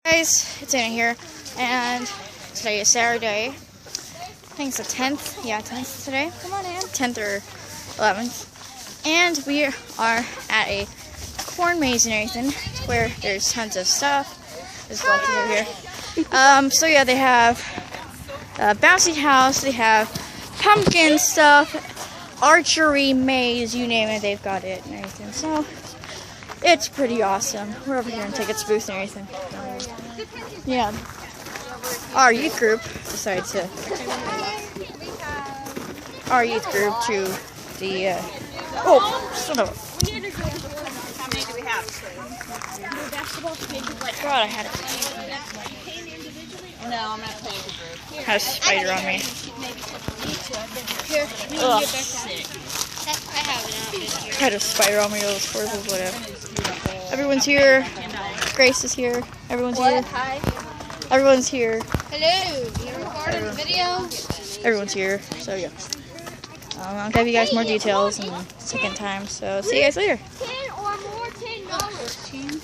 Guys, it's Anna here, and today is Saturday. I think it's the 10th. Yeah, 10th today. Come on, Ann. 10th or 11th. And we are at a corn maze and everything, where there's tons of stuff. There's lots over here. So yeah, they have a bouncy house, they have pumpkin stuff, archery, maze, you name it, they've got it and everything. So it's pretty awesome. We're over here in tickets booth and everything. Yeah. Our youth group decided to. Our youth group to the. Oh, son of a. How many do we have? God, I had it. No, I'm not playing the group. Had a spider on me. Here, Ugh. I have it out. Had a spider on me. It was horrible. Whatever. Everyone's here. Grace is here. Everyone's here. Hi. Everyone's here. Hello. You're recording the video? Everyone's here. So yeah. I'll give you guys more details in the second time. So see you guys later. 10 or more $10.